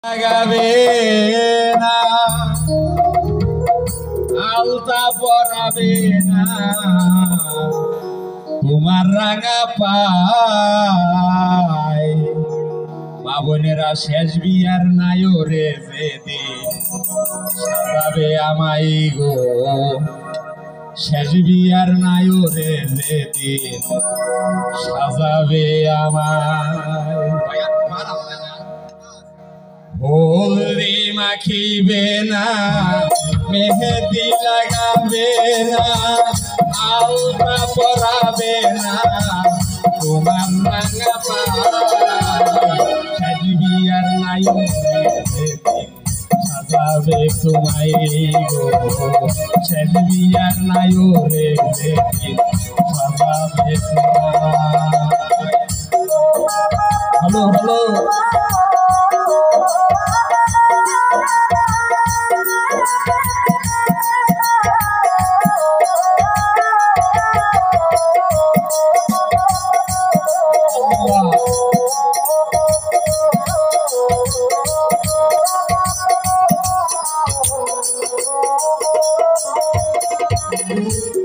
লাগাবে না, আলতা পরাবে না, তোমার রাঙা পায়। মা বোনেরা শেষ বিয়ার নায়রে যেদিন সাজাবে আমায় গো, শেষ বিয়ার নায়রে যেদিন সাজাবে আমায়। হলদি মাখিবে না, মেহেদি লাগাবে না, আলতা পরাবে না, তোমার রাঙা পায়। শেষ বিয়ার নায়রে যেদিন সাজাবে তোমায় গো, শেষ বিয়ার নায়রে যেদিন সাজাবে তোমায়। হ্যালো হ্যালো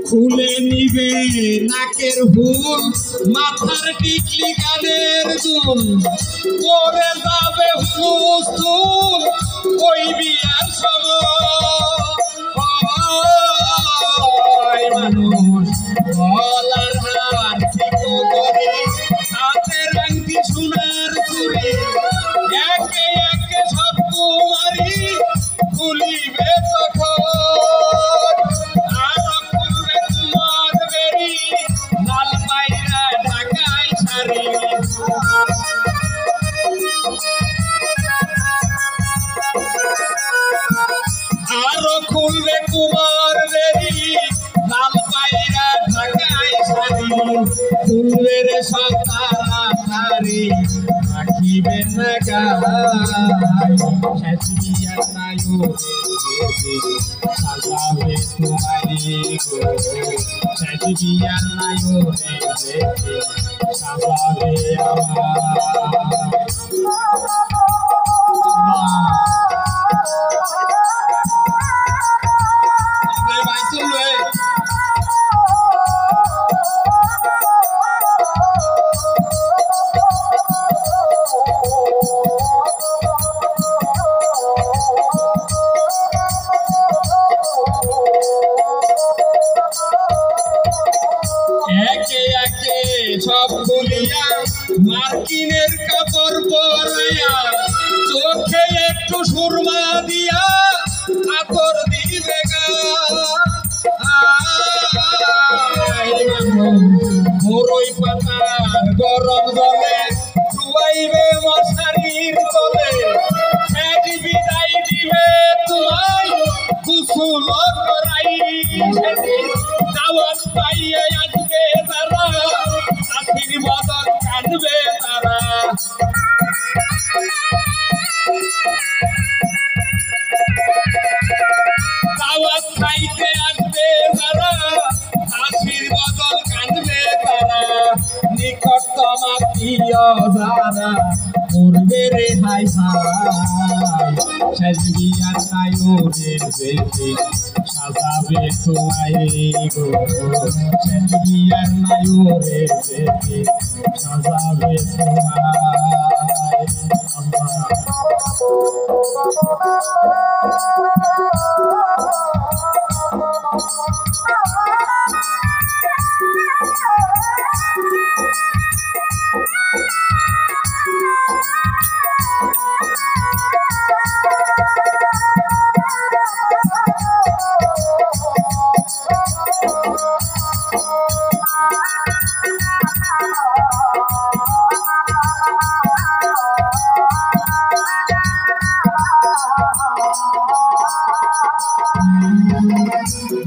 খুলে নিবে নাকের হুল, মাথার টিকলি কানের দুল, পরে যাবে হুলস্থুল ওই বিয়ার সময়। মানুষ গলার হার চিকো করে, হাতের আংটি সোনার চুরি, একে একে সব কুমারী খুলিবে তখন। আরো খুলবে কুমার বেরি, লাল পায়রা ঢাকায় শাড়ি, খুলবে রে সব তাড়াতাড়ি, রাখিবে না গায়। শেষ বিয়ার নায়রে যেদিন সাজাবে তোমায় গো, শেষ বিয়ার নায়রে যেদিন সাজাবে আমায়। একে একে সব খুলিয়া, মার্কিনের কাপড় পরাইয়া, চোখে একটু সুরমা দিয়া আতর দিবে গা। বড়ই পাতার গরম জলে শুয়াইবে মশারির তলে, শেষ বিদায় দিবে তোমায় গোসল করাই। দাওয়াত পাইয়ে আসবে তারা, আশীর্বাদ কাঁদবে তারা। দাওয়াত খাইতে আসবে তারা, আশীর্বাদ কাঁদবে তারা। নিকটতম আত্মীয় যারা করবে রে হাই হাই। শেষ বিয়ার নায়রে যেদিন সাজাবে তোমায় গো, শেষ বিয়ার নায়রে যেদিন সাজাবে তোমায়।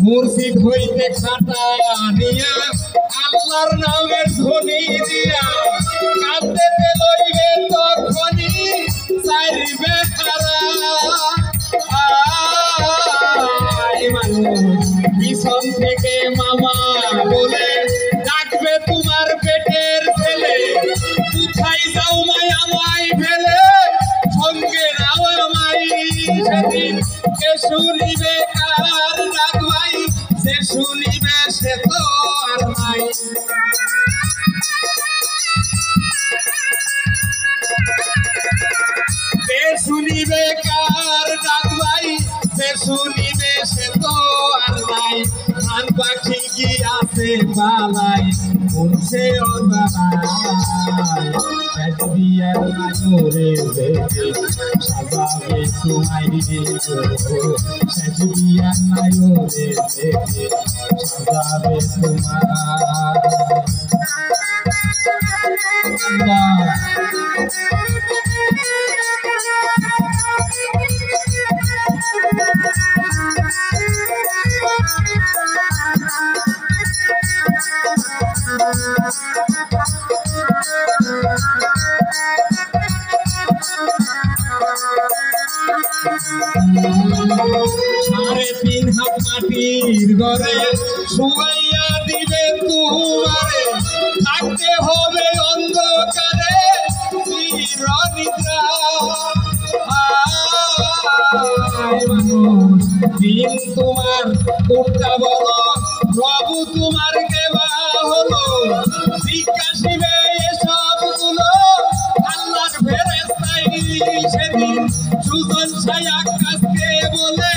মুর্শিদ হইতে খাতা নিয়া, আল্লাহর নামের ধ্বনি দিয়া, কাঁদতে লইবে তখনই চাইবে খারা। মানুষ পিছন থেকে মামা বলে ডাকবে তোমার পেটের ছেলে, কোথায় যাও মায়া মাই ফেলে, সঙ্গে নাও সেদিন কে শুনিবে কার ডাক ভাই, যে শুনিবে সে তো আর নাই। কে শুনিবে কার ডাক ভাই, যে শুনিবে সে তো আর নাই। ধান পাখি গিয়াছে পালাই, বলছে অজানায়, শেষ বিয়ার নায়রে বেঁধে সাজাবে তোমায় গো, শেষ বিয়ার নায়রে বেঁধে সাজাবে তোমায়। সাড়ে 3 হাত মাটির ঘরে শুয়াইয়া দিবে তোমারে, থাকতে হবে অন্ধকারে চিরনিদ্রা। দিন তোমার কোনটা বলো, প্রভু তোমার কেবা হলো, জিজ্ঞাসিবে এসব গুলো আল্লাহর ফেরেশতাই সেদিন। সুজন ছাই আকাশকে বলে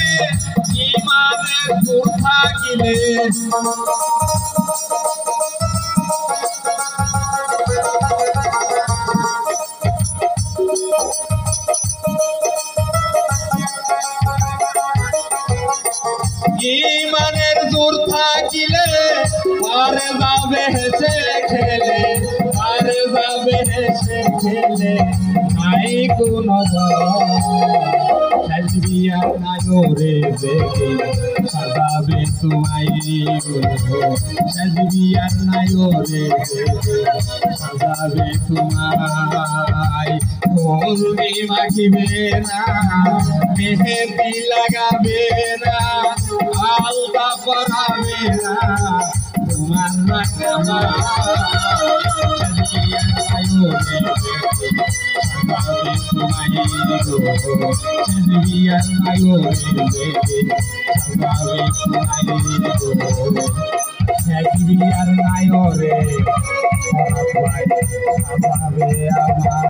ইমানের দূর থাকিলে, ইমানের দূর থাকিলে পারে যাবে হেসে খেলে, পারে যাবে হেসে খেলে, নাই কোনো শেষ বিয়ার নায়রে বেঁধে সাজাবে তোমায় গো, শেষ বিয়ার নায়রে বেঁধে সাজাবে তোমায়। হলদি মাখিবে না, মেহেদি লাগাবে না, আলতা পরাবে না তোমার রাখামা, শেষ বিয়ার নায়রে বেঁধে সাজাবে তোমায় গো, শেষ বিয়ার নায়রে বেঁধে সাজাবে তোমায় গো, শেষ বিয়ার নায়রে সাজাবে আমার।